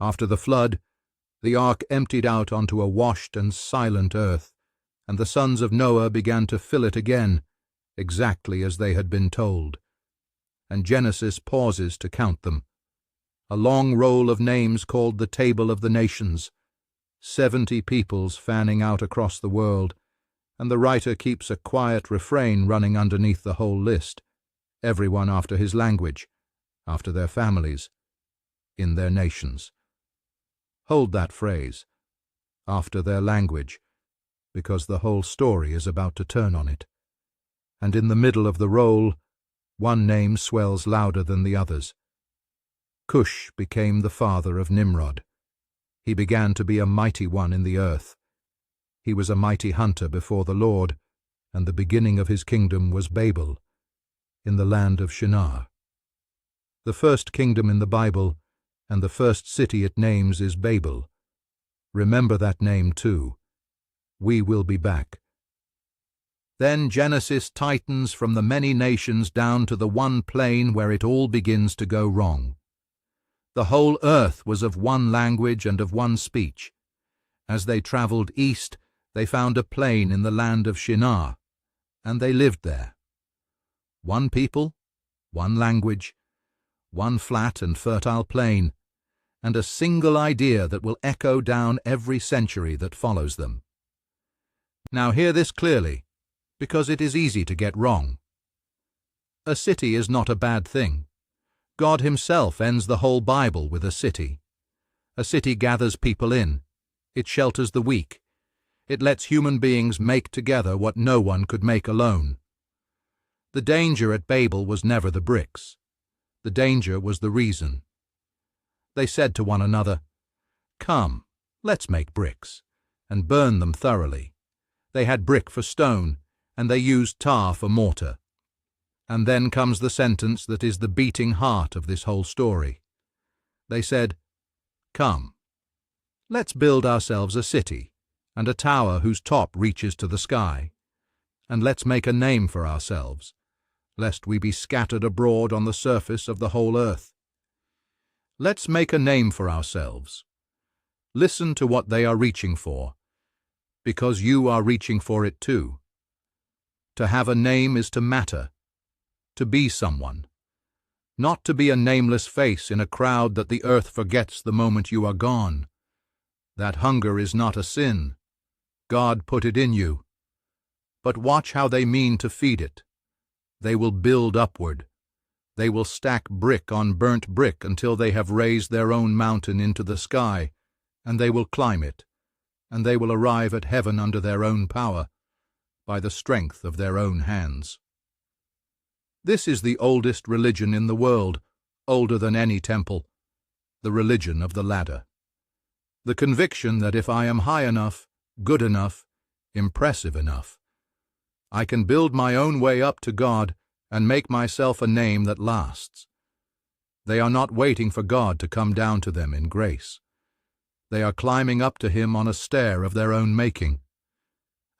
After the flood, the ark emptied out onto a washed and silent earth, and the sons of Noah began to fill it again, exactly as they had been told. And Genesis pauses to count them. A long roll of names called the Table of the Nations, 70 peoples fanning out across the world, and the writer keeps a quiet refrain running underneath the whole list, everyone after his language, after their families, in their nations. Hold that phrase, after their language, because the whole story is about to turn on it. And in the middle of the roll, one name swells louder than the others. Cush became the father of Nimrod. He began to be a mighty one in the earth. He was a mighty hunter before the Lord, and the beginning of his kingdom was Babel, in the land of Shinar. The first kingdom in the Bible, and the first city it names, is Babel. Remember that name too. We will be back. Then Genesis tightens from the many nations down to the one plain where it all begins to go wrong. The whole earth was of one language and of one speech. As they traveled east, they found a plain in the land of Shinar, and they lived there. One people, one language, one flat and fertile plain, and a single idea that will echo down every century that follows them. Now hear this clearly, because it is easy to get wrong. A city is not a bad thing. God himself ends the whole Bible with a city. A city gathers people in. It shelters the weak. It lets human beings make together what no one could make alone. The danger at Babel was never the bricks. The danger was the reason. They said to one another, "Come, let's make bricks," and burn them thoroughly. They had brick for stone, and they used tar for mortar. And then comes the sentence that is the beating heart of this whole story. They said, "Come, let's build ourselves a city, and a tower whose top reaches to the sky, and let's make a name for ourselves, lest we be scattered abroad on the surface of the whole earth. Let's make a name for ourselves." Listen to what they are reaching for, because you are reaching for it too. To have a name is to matter, to be someone, not to be a nameless face in a crowd that the earth forgets the moment you are gone. That hunger is not a sin. God put it in you. But watch how they mean to feed it. They will build upward. They will stack brick on burnt brick until they have raised their own mountain into the sky, and they will climb it, and they will arrive at heaven under their own power, by the strength of their own hands. This is the oldest religion in the world, older than any temple, the religion of the ladder. The conviction that if I am high enough, good enough, impressive enough, I can build my own way up to God and make myself a name that lasts. They are not waiting for God to come down to them in grace. They are climbing up to him on a stair of their own making.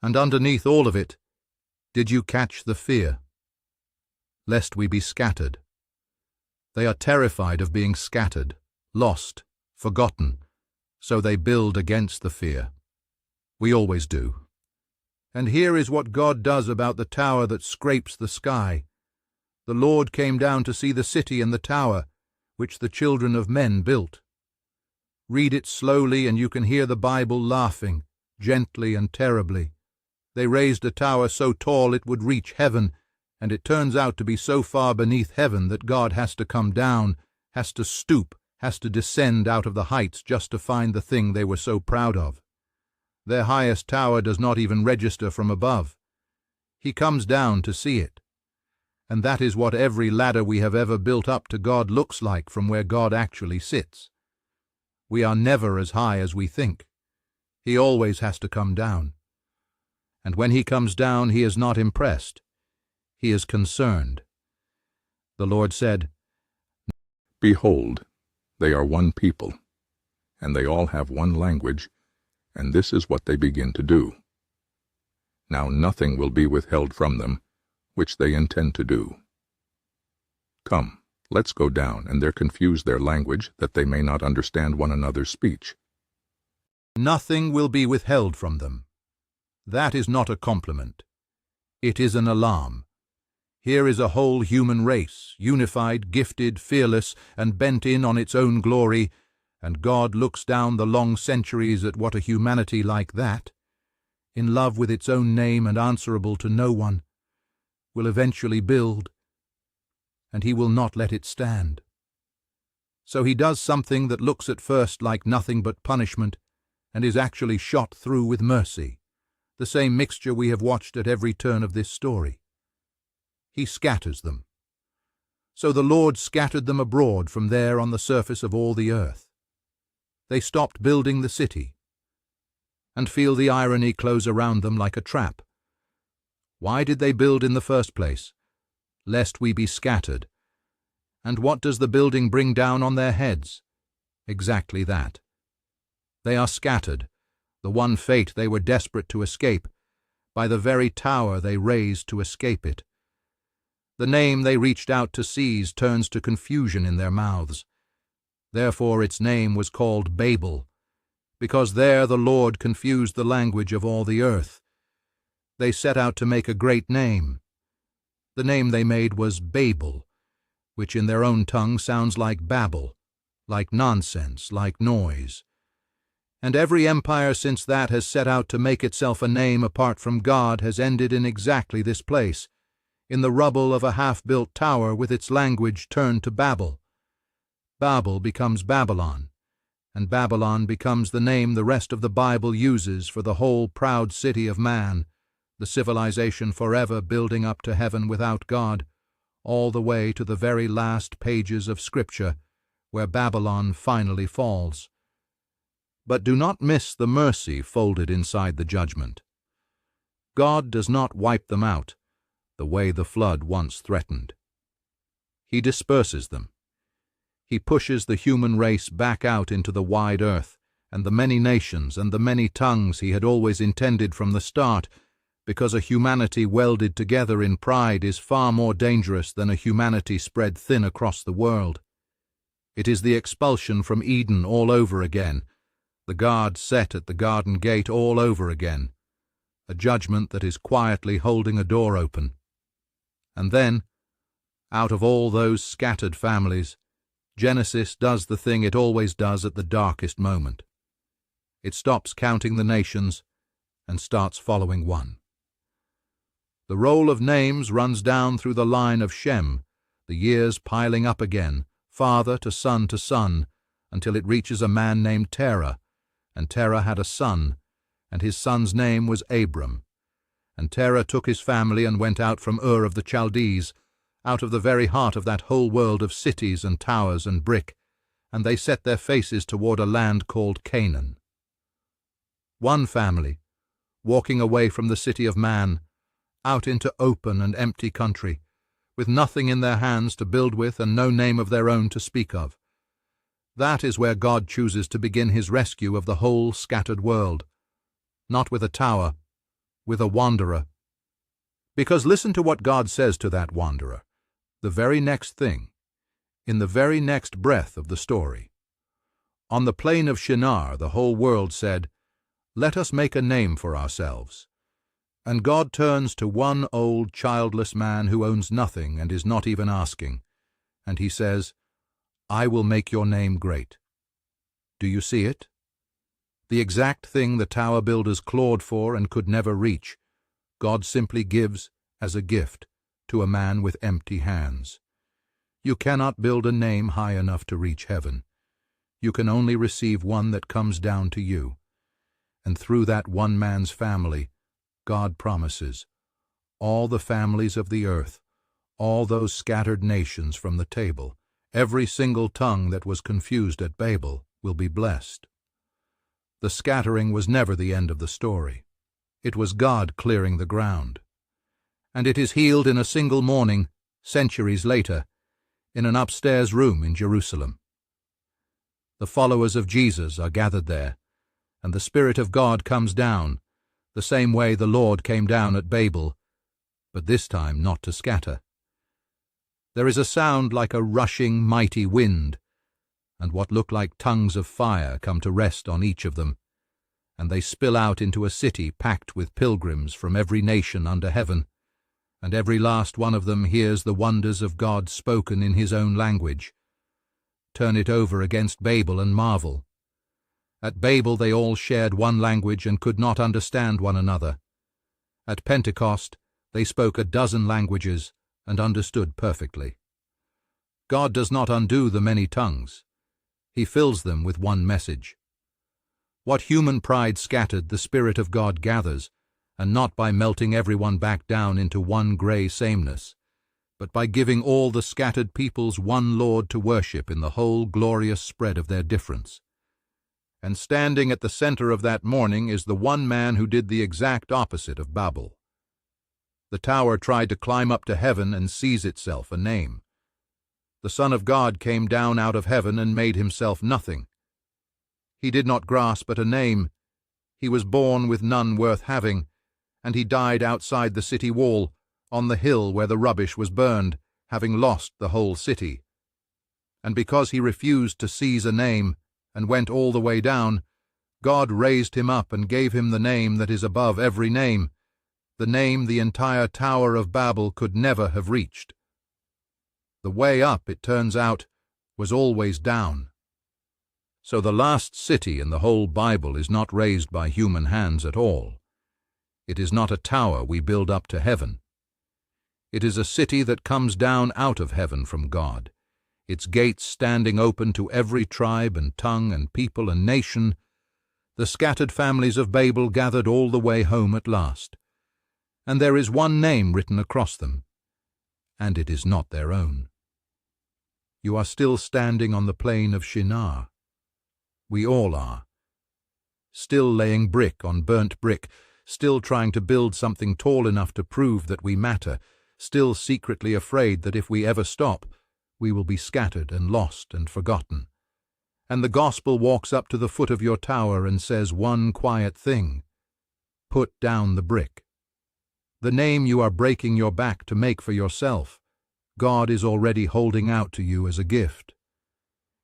And underneath all of it, did you catch the fear? Lest we be scattered. They are terrified of being scattered, lost, forgotten, so they build against the fear. We always do. And here is what God does about the tower that scrapes the sky. The Lord came down to see the city and the tower, which the children of men built. Read it slowly and you can hear the Bible laughing, gently and terribly. They raised a tower so tall it would reach heaven, and it turns out to be so far beneath heaven that God has to come down, has to stoop, has to descend out of the heights just to find the thing they were so proud of. Their highest tower does not even register from above. He comes down to see it. And that is what every ladder we have ever built up to God looks like from where God actually sits. We are never as high as we think. He always has to come down. And when he comes down, he is not impressed. He is concerned. The Lord said, "Behold, they are one people, and they all have one language, and this is what they begin to do. Now nothing will be withheld from them, which they intend to do. Come, Let's go down and there confuse their language, that they may not understand one another's speech. Nothing will be withheld from them. That is not a compliment. It is an alarm. Here is a whole human race, unified, gifted, fearless, and bent in on its own glory, and God looks down the long centuries at what a humanity like that, in love with its own name and answerable to no one, will eventually build, and he will not let it stand. So he does something that looks at first like nothing but punishment, and is actually shot through with mercy, the same mixture we have watched at every turn of this story. He scatters them. So the Lord scattered them abroad from there on the surface of all the earth. They stopped building the city, and feel the irony close around them like a trap. Why did they build in the first place? Lest we be scattered. And what does the building bring down on their heads? Exactly that. They are scattered, the one fate they were desperate to escape, by the very tower they raised to escape it. The name they reached out to seize turns to confusion in their mouths. Therefore its name was called Babel, because there the Lord confused the language of all the earth. They set out to make a great name. The name they made was Babel, which in their own tongue sounds like babble, like nonsense, like noise. And every empire since that has set out to make itself a name apart from God has ended in exactly this place, in the rubble of a half-built tower with its language turned to Babel. Babel becomes Babylon, and Babylon becomes the name the rest of the Bible uses for the whole proud city of man, the civilization forever building up to heaven without God, all the way to the very last pages of Scripture, where Babylon finally falls. But do not miss the mercy folded inside the judgment. God does not wipe them out, the way the flood once threatened. He disperses them. He pushes the human race back out into the wide earth, and the many nations and the many tongues he had always intended from the start, because a humanity welded together in pride is far more dangerous than a humanity spread thin across the world. It is the expulsion from Eden all over again, the guard set at the garden gate all over again, a judgment that is quietly holding a door open. And then, out of all those scattered families, Genesis does the thing it always does at the darkest moment. It stops counting the nations and starts following one. The roll of names runs down through the line of Shem, the years piling up again, father to son, until it reaches a man named Terah, and Terah had a son, and his son's name was Abram. And Terah took his family and went out from Ur of the Chaldees, out of the very heart of that whole world of cities and towers and brick, and they set their faces toward a land called Canaan. One family, walking away from the city of man, out into open and empty country, with nothing in their hands to build with and no name of their own to speak of. That is where God chooses to begin his rescue of the whole scattered world. Not with a tower, with a wanderer. Because listen to what God says to that wanderer, the very next thing, in the very next breath of the story. On the plain of Shinar the whole world said, "Let us make a name for ourselves." And God turns to one old childless man who owns nothing and is not even asking, and he says, "I will make your name great." Do you see it? The exact thing the tower builders clawed for and could never reach, God simply gives as a gift to a man with empty hands. You cannot build a name high enough to reach heaven. You can only receive one that comes down to you. And through that one man's family, God promises, all the families of the earth, all those scattered nations from the table, every single tongue that was confused at Babel, will be blessed. The scattering was never the end of the story. It was God clearing the ground. And it is healed in a single morning, centuries later, in an upstairs room in Jerusalem. The followers of Jesus are gathered there, and the Spirit of God comes down, the same way the Lord came down at Babel, but this time not to scatter. There is a sound like a rushing mighty wind, and what look like tongues of fire come to rest on each of them, and they spill out into a city packed with pilgrims from every nation under heaven, and every last one of them hears the wonders of God spoken in his own language. Turn it over against Babel and marvel. At Babel they all shared one language and could not understand one another. At Pentecost they spoke 12 languages and understood perfectly. God does not undo the many tongues. He fills them with one message. What human pride scattered, the Spirit of God gathers, and not by melting everyone back down into one grey sameness, but by giving all the scattered peoples one Lord to worship in the whole glorious spread of their difference. And standing at the center of that morning is the one man who did the exact opposite of Babel. The tower tried to climb up to heaven and seize itself a name. The Son of God came down out of heaven and made himself nothing. He did not grasp at a name. He was born with none worth having, and he died outside the city wall, on the hill where the rubbish was burned, having lost the whole city. And because he refused to seize a name, and went all the way down, God raised him up and gave him the name that is above every name, the name the entire Tower of Babel could never have reached. The way up, it turns out, was always down. So the last city in the whole Bible is not raised by human hands at all. It is not a tower we build up to heaven. It is a city that comes down out of heaven from God, its gates standing open to every tribe and tongue and people and nation, the scattered families of Babel gathered all the way home at last. And there is one name written across them, and it is not their own. You are still standing on the plain of Shinar. We all are. Still laying brick on burnt brick, still trying to build something tall enough to prove that we matter, still secretly afraid that if we ever stop, we will be scattered and lost and forgotten. And the gospel walks up to the foot of your tower and says one quiet thing: put down the brick. The name you are breaking your back to make for yourself, God is already holding out to you as a gift.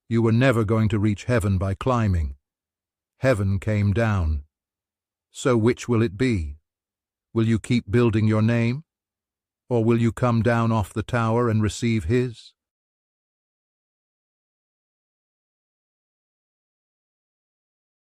You were never going to reach heaven by climbing. Heaven came down. So which will it be? Will you keep building your name? Or will you come down off the tower and receive his?